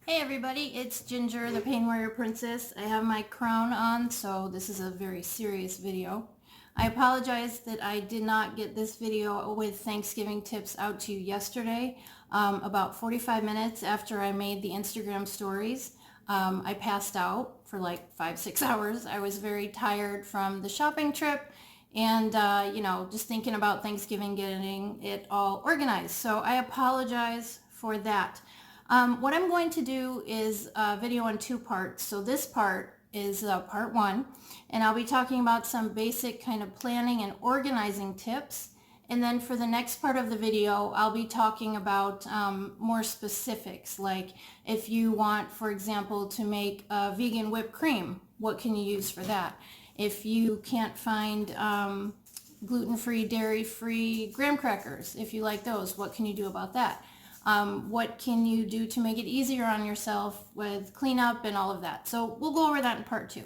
Hey everybody, it's Ginger, the Pain Warrior Princess. I have my crown on, so this is a very serious video. I apologize that I did not get this video with Thanksgiving tips out to you yesterday. About 45 minutes after I made the Instagram stories, I passed out for like 5-6 hours. I was very tired from the shopping trip and, just thinking about Thanksgiving, getting it all organized. So I apologize for that. What I'm going to do is a video in two parts. So this part is part one, and I'll be talking about some basic kind of planning and organizing tips. And then for the next part of the video, I'll be talking about more specifics, like if you want, for example, to make a vegan whipped cream, what can you use for that? If you can't find gluten-free, dairy-free graham crackers, if you like those, what can you do about that? What can you do to make it easier on yourself with cleanup and all of that? So we'll go over that in part two.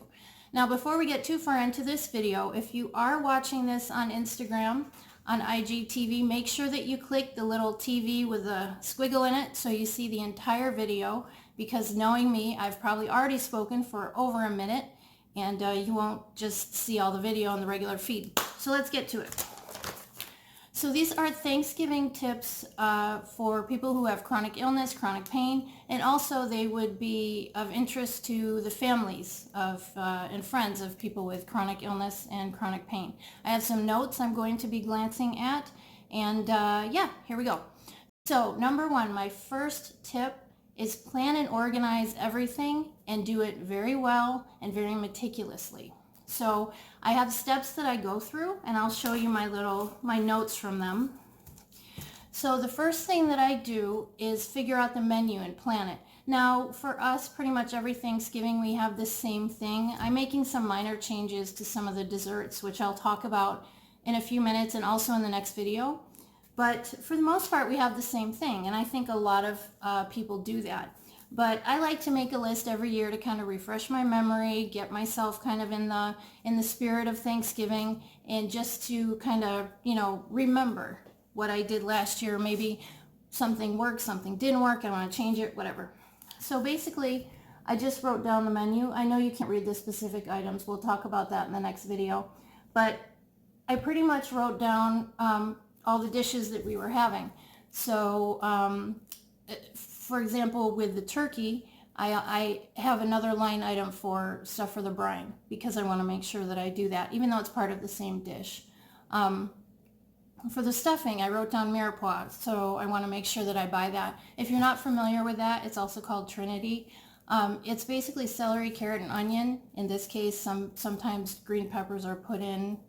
Now, before we get too far into this video, if you are watching this on Instagram, on IGTV, make sure that you click the little TV with a squiggle in it so you see the entire video, because knowing me, I've probably already spoken for over a minute and you won't just see all the video on the regular feed. So let's get to it. So these are Thanksgiving tips for people who have chronic illness, chronic pain, and also they would be of interest to the families of and friends of people with chronic illness and chronic pain. I have some notes I'm going to be glancing at, and yeah, here we go. So number one, my first tip is plan and organize everything and do it very well and very meticulously. So I have steps that I go through, and I'll show you my notes from them. So the first thing that I do is figure out the menu and plan it. Now for us, pretty much every Thanksgiving we have the same thing. I'm making some minor changes to some of the desserts, which I'll talk about in a few minutes and also in the next video. But for the most part, we have the same thing, and I think a lot of people do that. But I like to make a list every year to kind of refresh my memory, get myself kind of in the spirit of Thanksgiving, and just to kind of, remember what I did last year. Maybe something worked, something didn't work, I want to change it, whatever. So basically, I just wrote down the menu. I know you can't read the specific items. We'll talk about that in the next video. But I pretty much wrote down all the dishes that we were having. So for example, with the turkey, I have another line item for stuff for the brine because I want to make sure that I do that, even though it's part of the same dish. For the stuffing, I wrote down mirepoix, so I want to make sure that I buy that. If you're not familiar with that, it's also called Trinity. It's basically celery, carrot, and onion. In this case, sometimes green peppers are put in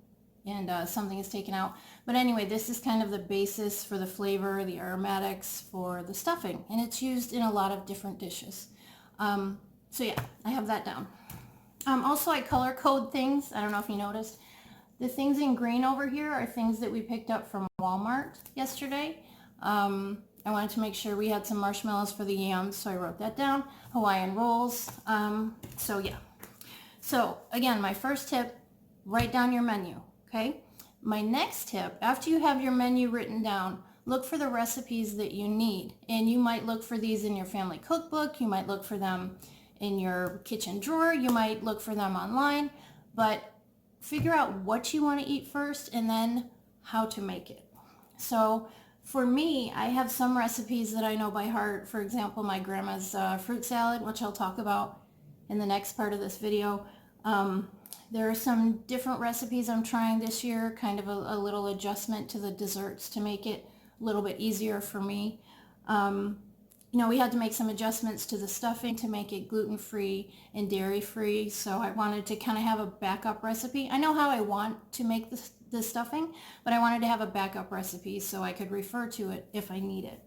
and something is taken out. But anyway, this is kind of the basis for the flavor, the aromatics for the stuffing, and it's used in a lot of different dishes. So yeah, I have that down. Also, I color code things. I don't know if you noticed. The things in green over here are things that we picked up from Walmart yesterday. I wanted to make sure we had some marshmallows for the yams, so I wrote that down. Hawaiian rolls. So yeah. So again, my first tip, write down your menu. Okay, my next tip, after you have your menu written down, look for the recipes that you need. And you might look for these in your family cookbook, you might look for them in your kitchen drawer, you might look for them online, but figure out what you want to eat first and then how to make it. So for me, I have some recipes that I know by heart. For example, my grandma's fruit salad, which I'll talk about in the next part of this video. There are some different recipes I'm trying this year, kind of a little adjustment to the desserts to make it a little bit easier for me. We had to make some adjustments to the stuffing to make it gluten-free and dairy-free, so I wanted to kind of have a backup recipe. I know how I want to make the stuffing, but I wanted to have a backup recipe so I could refer to it if I need it.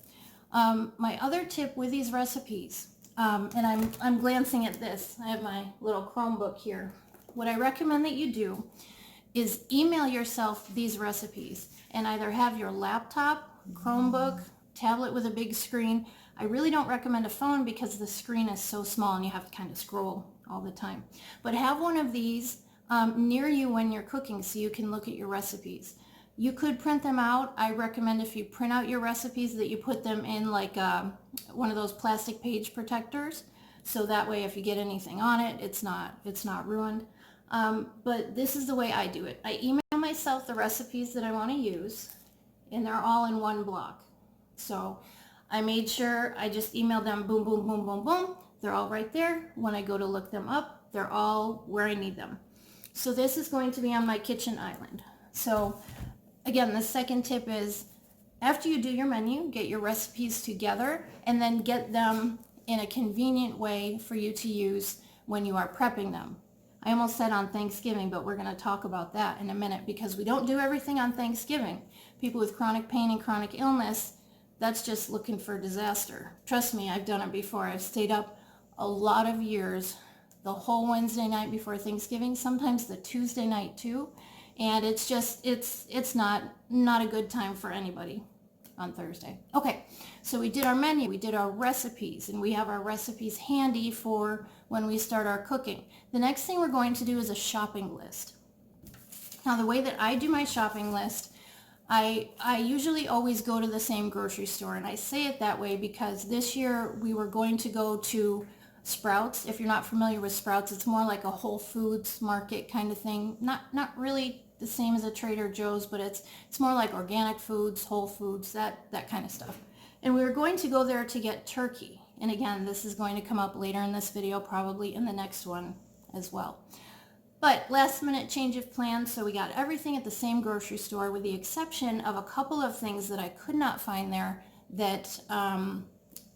My other tip with these recipes, and I'm glancing at this. I have my little Chromebook here. What I recommend that you do is email yourself these recipes and either have your laptop, Chromebook, tablet with a big screen. I really don't recommend a phone because the screen is so small and you have to kind of scroll all the time. But have one of these near you when you're cooking so you can look at your recipes. You could print them out. I recommend if you print out your recipes that you put them in like one of those plastic page protectors. So that way if you get anything on it, it's not ruined. But this is the way I do it. I email myself the recipes that I want to use, and they're all in one block. So I made sure I just emailed them, boom, boom, boom, boom, boom. They're all right there. When I go to look them up, they're all where I need them. So this is going to be on my kitchen island. So again, the second tip is after you do your menu, get your recipes together and then get them in a convenient way for you to use when you are prepping them. I almost said on Thanksgiving, but we're going to talk about that in a minute because we don't do everything on Thanksgiving. People with chronic pain and chronic illness, that's just looking for disaster. Trust me, I've done it before. I've stayed up a lot of years, the whole Wednesday night before Thanksgiving, sometimes the Tuesday night too. And it's just, it's not a good time for anybody on Thursday. Okay, so we did our menu, we did our recipes, and we have our recipes handy for when we start our cooking. The next thing we're going to do is a shopping list. Now the way that I do my shopping list, I usually always go to the same grocery store, and I say it that way because this year we were going to go to Sprouts. If you're not familiar with Sprouts, it's more like a Whole Foods market kind of thing. Not really the same as a Trader Joe's, but it's more like organic foods, whole foods, that kind of stuff. And we were going to go there to get turkey. And again, this is going to come up later in this video, probably in the next one as well. But last minute change of plans, so we got everything at the same grocery store with the exception of a couple of things that I could not find there that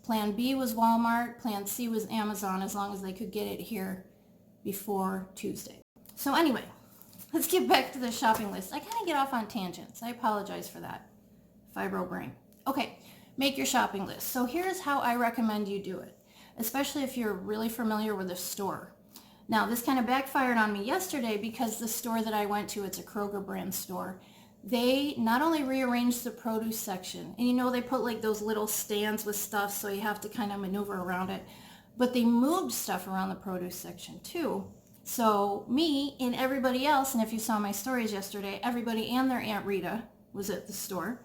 Plan B was Walmart, Plan C was Amazon, as long as they could get it here before Tuesday. So anyway, let's get back to the shopping list. I kind of get off on tangents. I apologize for that. Fibro brain. Okay, make your shopping list. So here's how I recommend you do it, especially if you're really familiar with a store. Now, this kind of backfired on me yesterday because the store that I went to, it's a Kroger brand store, they not only rearranged the produce section, and you know they put like those little stands with stuff so you have to kind of maneuver around it, but they moved stuff around the produce section too. So me and everybody else, and if you saw my stories yesterday, everybody and their Aunt Rita was at the store.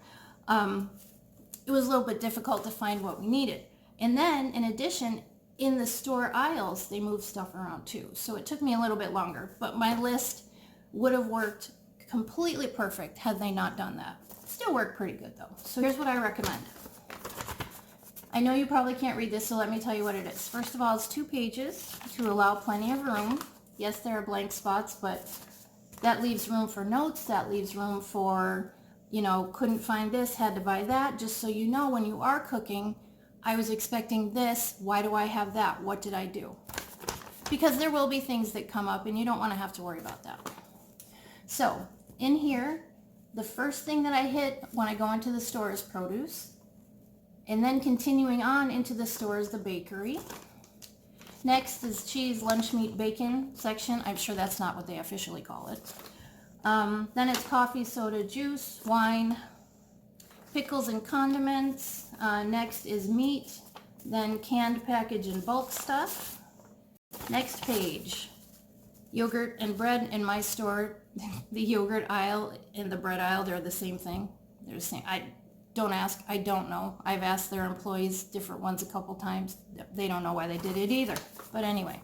It was a little bit difficult to find what we needed. And then in addition, in the store aisles, they moved stuff around too. So it took me a little bit longer, but my list would have worked completely perfect had they not done that. Still worked pretty good though. So here's what I recommend. I know you probably can't read this, so let me tell you what it is. First of all, it's 2 pages to allow plenty of room. Yes, there are blank spots, but that leaves room for notes. That leaves room for, you know, couldn't find this, had to buy that. Just so you know, when you are cooking, I was expecting this. Why do I have that? What did I do? Because there will be things that come up and you don't want to have to worry about that. So in here, the first thing that I hit when I go into the store is produce. And then continuing on into the store is the bakery. Next is cheese, lunch meat, bacon section. I'm sure that's not what they officially call it. Then it's coffee, soda, juice, wine, pickles and condiments. Next is meat, then canned package and bulk stuff. Next page, yogurt and bread. In my store, the yogurt aisle and the bread aisle, they're the same thing. They're the same. Don't ask, I don't know. I've asked their employees different ones a couple times. They don't know why they did it either. But anyway,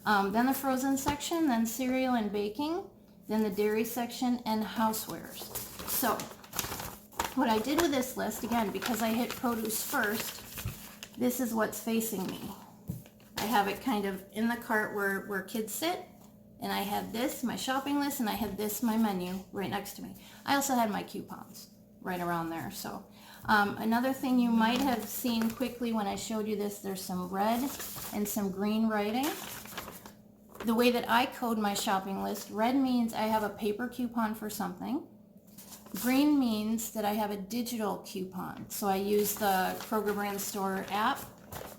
then the frozen section, then cereal and baking, then the dairy section and housewares. So what I did with this list, again, because I hit produce first, this is what's facing me. I have it kind of in the cart where kids sit, and I had this, my shopping list, and I had this, my menu, right next to me. I also had my coupons right around there. So another thing you might have seen quickly when I showed you this, there's some red and some green writing. The way that I code my shopping list, red means I have a paper coupon for something. Green means that I have a digital coupon. So I use the Kroger Brand Store app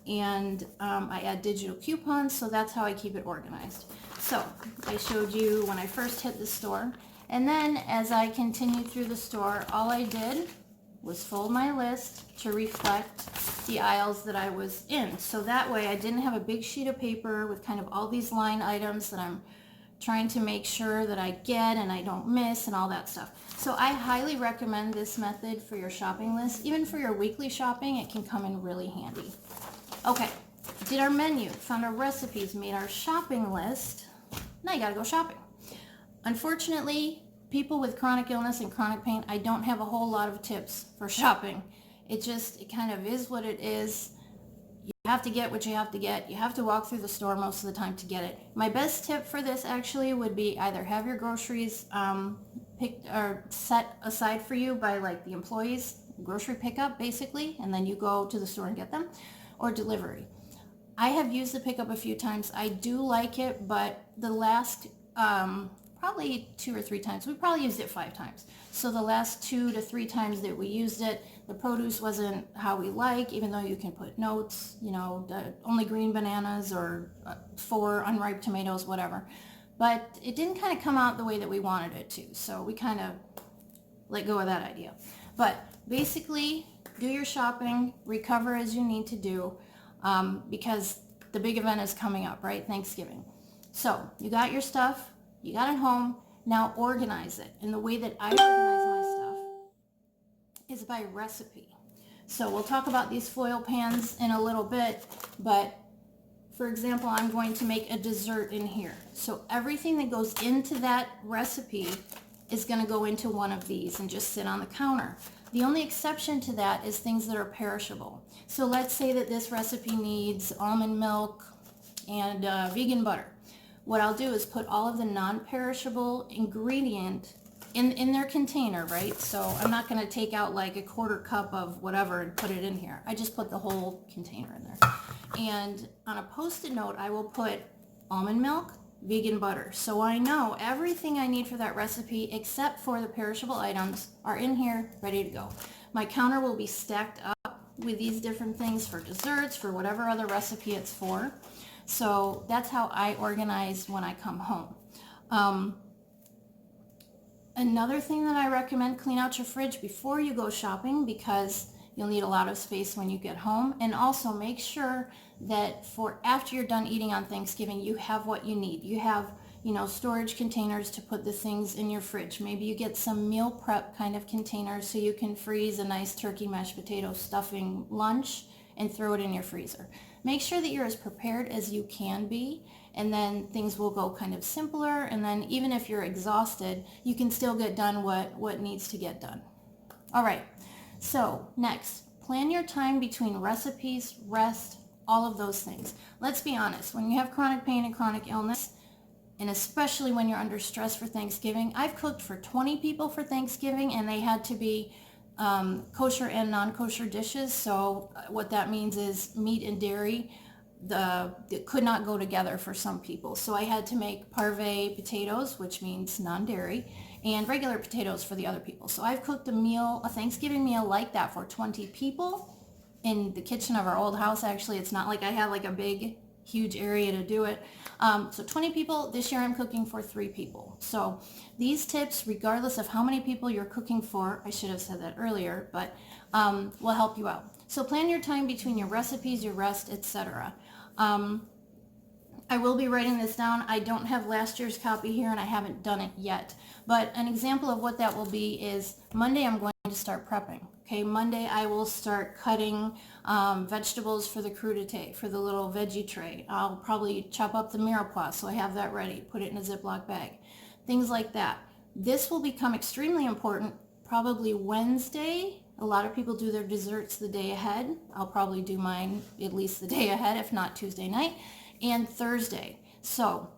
and I add digital coupons, so that's how I keep it organized. So I showed you when I first hit the store, and then as I continued through the store, all I did was fold my list to reflect the aisles that I was in. So that way I didn't have a big sheet of paper with kind of all these line items that I'm trying to make sure that I get and I don't miss and all that stuff. So I highly recommend this method for your shopping list. Even for your weekly shopping, it can come in really handy. Okay, did our menu, found our recipes, made our shopping list. Now you gotta go shopping. Unfortunately, people with chronic illness and chronic pain, I don't have a whole lot of tips for shopping. It kind of is what it is. You have to get what you have to get. You have to walk through the store most of the time to get it. My best tip for this actually would be either have your groceries picked or set aside for you by like the employees, grocery pickup basically, and then you go to the store and get them, or delivery. I have used the pickup a few times. I do like it, but the last probably 2 or 3 times, we probably used it 5 times. So the last 2 to 3 times that we used it, the produce wasn't how we like, even though you can put notes, you know, only green bananas or 4 unripe tomatoes, whatever. But it didn't kind of come out the way that we wanted it to. So we kind of let go of that idea. But basically, do your shopping, recover as you need to do, because the big event is coming up, right? Thanksgiving. So you got your stuff, you got it home, now organize it. And the way that I organize my stuff is by recipe. So we'll talk about these foil pans in a little bit, but for example, I'm going to make a dessert in here. So everything that goes into that recipe is going to go into one of these and just sit on the counter. The only exception to that is things that are perishable. So let's say that this recipe needs almond milk and vegan butter. What I'll do is put all of the non-perishable ingredient in their container, right? So I'm not going to take out like a 1/4 cup of whatever and put it in here. I just put the whole container in there. And on a Post-it note, I will put almond milk, vegan butter. So I know everything I need for that recipe except for the perishable items are in here, ready to go. My counter will be stacked up with these different things for desserts, for whatever other recipe it's for. So that's how I organize when I come home. Another thing that I recommend, clean out your fridge before you go shopping because you'll need a lot of space when you get home. And also make sure that for after you're done eating on Thanksgiving, you have what you need. You have, you know, storage containers to put the things in your fridge. Maybe you get some meal prep kind of containers so you can freeze a nice turkey mashed potato stuffing lunch and throw it in your freezer. Make sure that you're as prepared as you can be, and then things will go kind of simpler, and then even if you're exhausted, you can still get done what needs to get done. All right, so next, plan your time between recipes, rest, all of those things. Let's be honest, when you have chronic pain and chronic illness, and especially when you're under stress for Thanksgiving, I've cooked for 20 people for Thanksgiving, and they had to be kosher and non-kosher dishes. So what that means is meat and dairy it could not go together for some people. So I had to make parve potatoes, which means non-dairy, and regular potatoes for the other people. So I've cooked a Thanksgiving meal like that for 20 people in the kitchen of our old house. Actually, it's not like I had like a big huge area to do it. So 20 people. This year I'm cooking for 3 people. So these tips, regardless of how many people you're cooking for, I should have said that earlier, but will help you out. So plan your time between your recipes, your rest, etc. I will be writing this down. I don't have last year's copy here and I haven't done it yet. But an example of what that will be is Monday I'm going to start prepping. Okay, Monday I will start cutting vegetables for the crudité, for the little veggie tray. I'll probably chop up the mirepoix so I have that ready, put it in a Ziploc bag. Things like that. This will become extremely important probably Wednesday. A lot of people do their desserts the day ahead. I'll probably do mine at least the day ahead, if not Tuesday night, and Thursday. So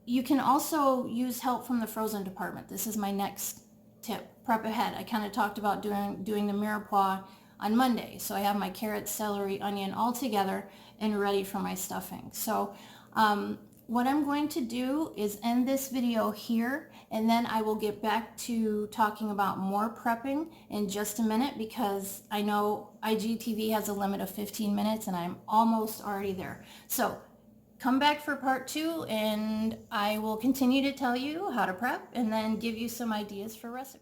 you can also use help from the frozen department. This is my next tip. Prep ahead. I kind of talked about doing the mirepoix on Monday. So I have my carrots, celery, onion all together and ready for my stuffing. So what I'm going to do is end this video here, and then I will get back to talking about more prepping in just a minute because I know IGTV has a limit of 15 minutes and I'm almost already there. So come back for part 2 and I will continue to tell you how to prep and then give you some ideas for recipes.